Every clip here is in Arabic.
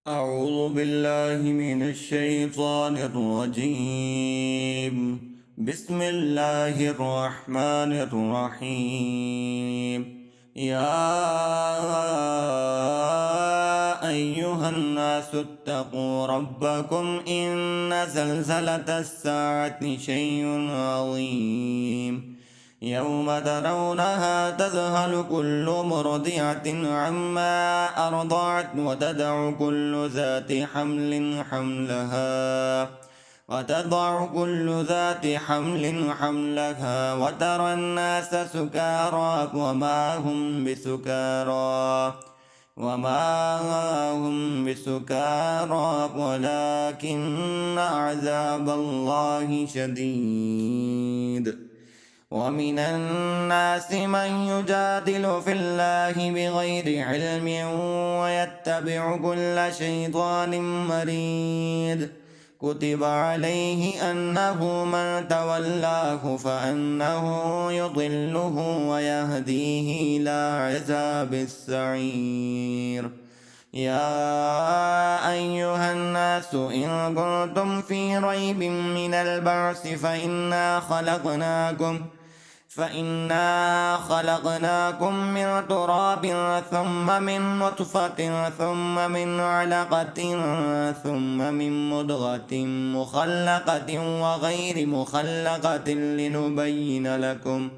أعوذ بالله من الشيطان الرجيم. بسم الله الرحمن الرحيم. يا أيها الناس اتقوا ربكم إن زلزلة الساعة شيء عظيم. يوم ترونها تذهل كل مرضعة عما أرضعت وتدع كل ذات حمل حملها وترى الناس سكارى وما هم بسكارى ولكن عذاب الله شديد. ومن الناس من يجادل في الله بغير علم ويتبع كل شيطان مريد. كتب عليه أنه من تولاه فأنه يضله ويهديه إلى عذاب السعير. يا أيها الناس إن كنتم في ريب من البعث فإنا خلقناكم من تراب ثم من نطفة ثم من علقة ثم من مضغة مخلقة وغير مخلقة لنبين لكم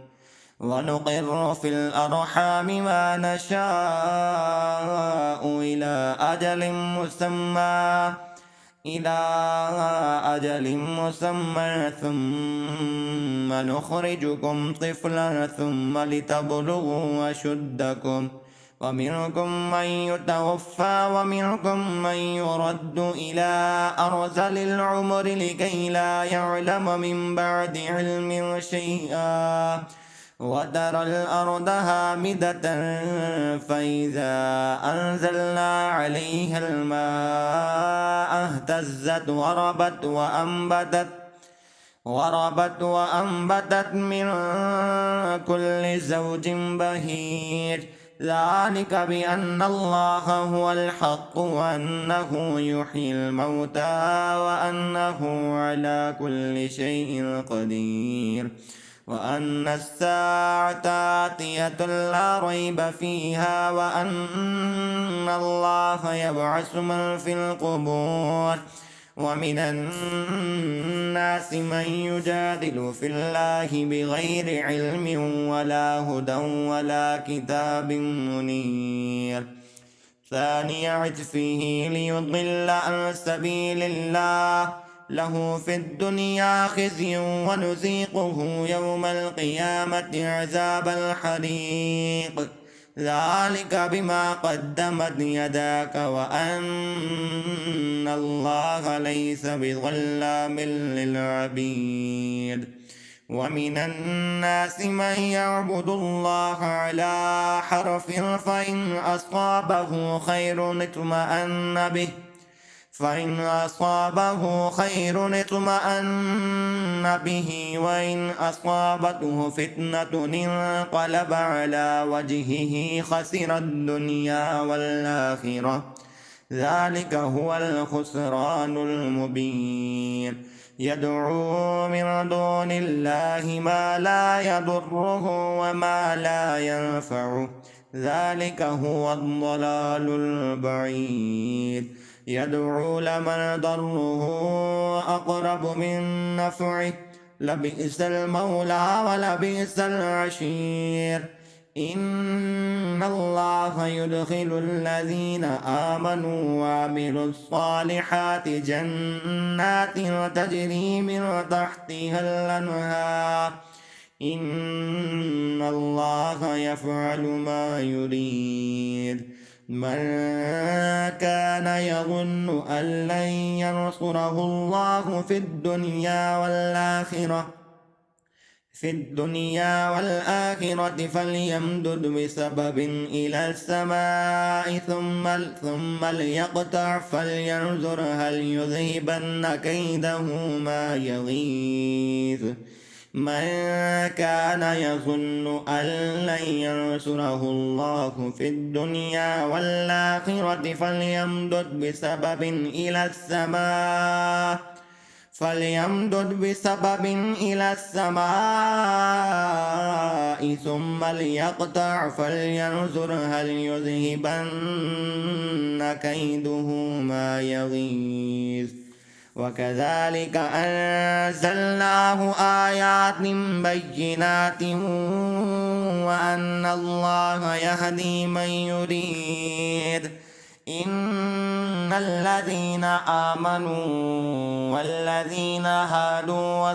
ونقر في الأرحام ما نشاء إلى أجل مسمى ثم نخرجكم طفلا ثم لتبلغوا أشدكم ومنكم من يتوفى ومنكم من يرد إلى أرذل العمر لكي لا يعلم من بعد علم شيئا. وترى الأرض هامدة فإذا أنزلنا عليها الماء اهتزت وربت من كل زوج بهيج. ذلك بأن الله هو الحق وأنه يحيي الموتى وأنه على كل شيء قدير وأن الساعة آتية لا ريب فيها وأن الله يبعث من في القبور. ومن الناس من يجادل في الله بغير علم ولا هدى ولا كتاب منير. ثاني عطفه ليضل عن سبيل الله له في الدنيا خزي ونذيقه يوم القيامة عذاب الحريق. ذلك بما قدمت يداك وأن الله ليس بظلام للعبيد. ومن الناس من يعبد الله على حرف فإن أصابه خير اطمأن به وإن أصابته فتنة انقلب على وجهه خسر الدنيا والآخرة. ذلك هو الخسران المبين. يدعو من دون الله ما لا يضره وما لا ينفعه. ذلك هو الضلال البعيد. يدعو لمن ضره أقرب من نفعه لبئس المولى ولبئس العشير. إن الله يدخل الذين آمنوا وعملوا الصالحات جنات تجري من تحتها الأنهار. إن الله يفعل ما يريد. من كان يظن أن لن ينصره الله في الدنيا والآخرة فليمدد بسبب إلى السماء ثم ليقطع فلينظر هل يذهبن كيده ما يغيظ. من كان يظن أن لن ينصره الله في الدنيا والآخرة فليمدد بسبب إلى السماء ثم ليقطع فلينظر هل يذهبن كيده ما يغيظ. وكذلك أنزلناه آيات بينات وأن الله يهدي من يريد. إن الذين آمنوا والذين هادوا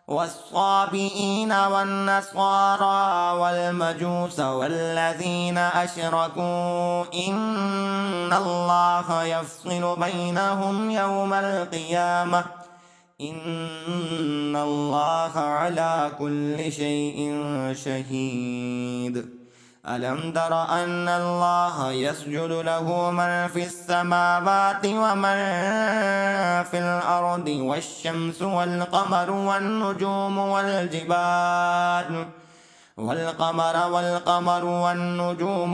والصابئين والنصارى والمجوس والذين أشركوا إن الله يفصل بينهم يوم القيامة إن الله على كل شيء شهيد. ألم تر أن الله يسجد له من في السماوات ومن في الأرض والشمس والقمر والنجوم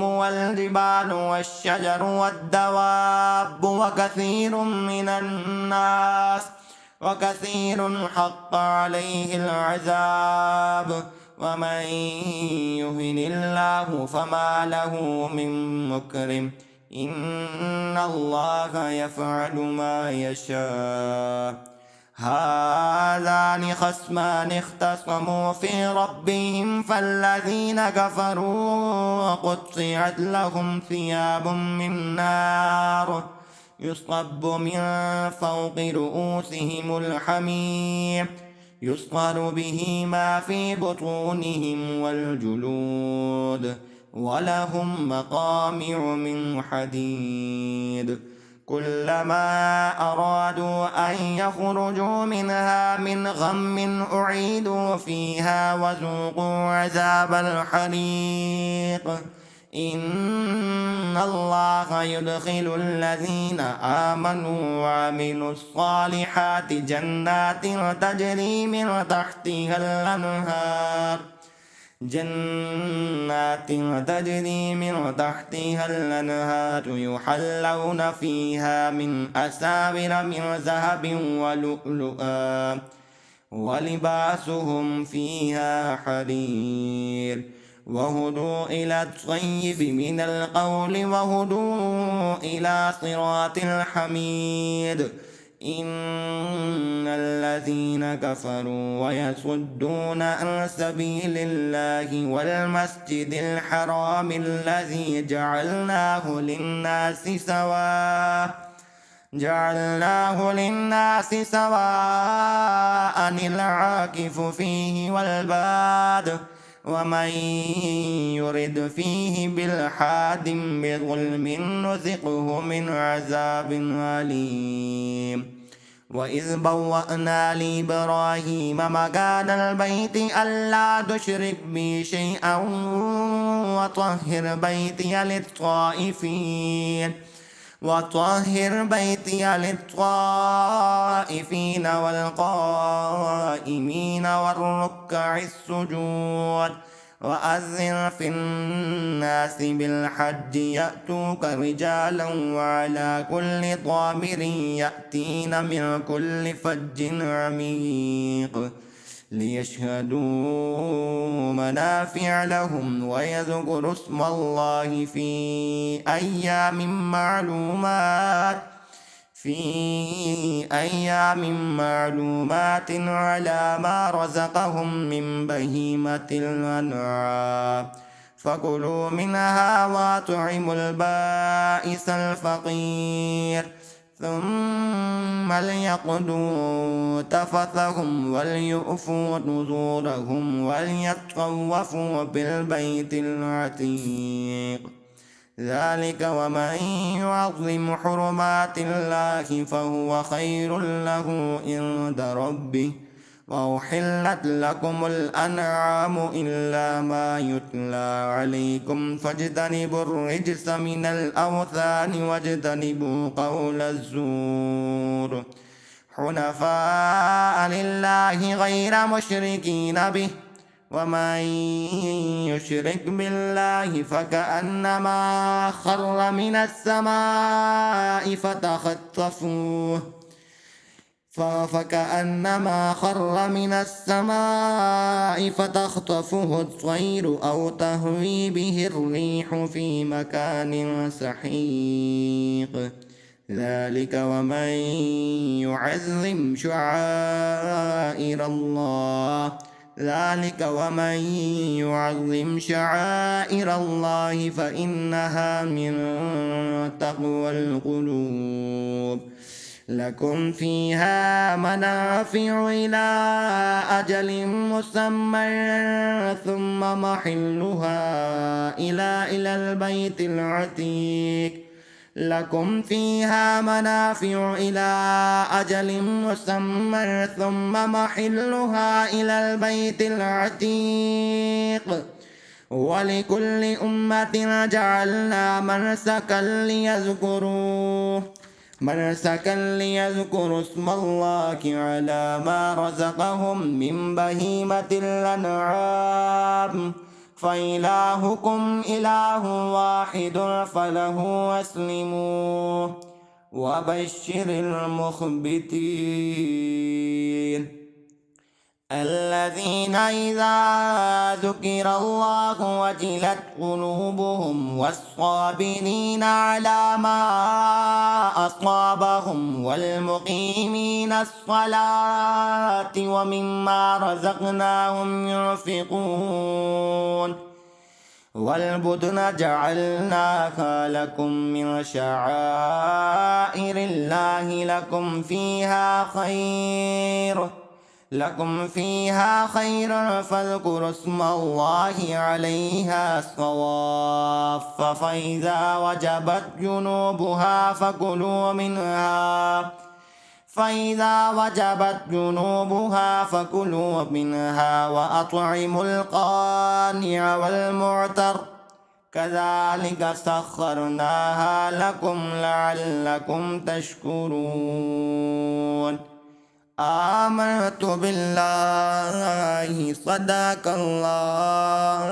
والجبال والشجر والدواب وكثير حق عليه العذاب ومن يهن الله فما له من مكرم إن الله يفعل ما يشاء. هذان خصمان اختصموا في ربهم فالذين كفروا قطعت لهم ثياب من نار يصب من فوق رؤوسهم الحميم يصهر به ما في بطونهم والجلود ولهم مقامع من حديد كلما أرادوا أن يخرجوا منها من غم أعيدوا فيها وذوقوا عذاب الحريق. إن الله يدخل الذين آمنوا وعملوا الصالحات جنات تجري من تحتها الأنهار يحلون فيها من أساور من ذهب ولؤلؤا ولباسهم فيها حرير وهدوا إلى الطيب من القول وهدوا إلى صراط الحميد. إن الذين كفروا ويصدون عن سبيل الله والمسجد الحرام الذي جعلناه للناس سواء العاكف فيه والباد ومن يرد فيه بالحاد بظلم نذقه من عذاب أليم. وإذ بوأنا لإبراهيم مكان البيت ألا تشرك بي شيئا وطهر بيتي للطائفين والقائمين والركع السجود. وأذن في الناس بالحج يأتوك رجالا وعلى كل ضامر يأتين من كل فج عميق ليشهدوا منافع لهم ويذكروا اسم الله في أيام معلومات على ما رزقهم من بهيمة الأنعام فكلوا منها وأطعموا البائس الفقير ثم ليقضوا تفثهم وليؤفوا نذورهم وليطوفوا بالبيت العتيق. ذلك ومن يعظم حرمات الله فهو خير له عند ربه. وأحلت لكم الأنعام إلا ما يتلى عليكم فاجتنبوا الرجس من الأوثان واجتنبوا قول الزور. حنفاء لله غير مشركين به ومن يشرك بالله فكأنما خر من السماء فتخطفه الطير أو تهوي به الريح في مكان سحيق ذلك ومن يعظم شعائر الله فإنها من تقوى القلوب لكم فيها منافع إلى أجل مسمى ثم محلها إلى البيت العتيق لكم فيها منافع إلى أجل مسمى ثم محلها إلى البيت العتيق ولكل أمة جعلنا منسكا ليذكروا اسم الله على ما رزقهم من بهيمة الأنعام فإلهكم إله واحد فله أسلموا وبشر المخبتين الذين إذا ذكر الله وجلت قلوبهم والصابرين على ما أصابهم والمقيمين الصلاة ومما رزقناهم ينفقون والبدن جعلناها لكم من شعائر الله لكم فيها خير فاذكروا اسم الله عليها صواف فإذا وجبت جنوبها فكلوا منها وأطعموا القانع والمعتر كذلك سخرناها لكم لعلكم تشكرون آمنت بالله صدق الله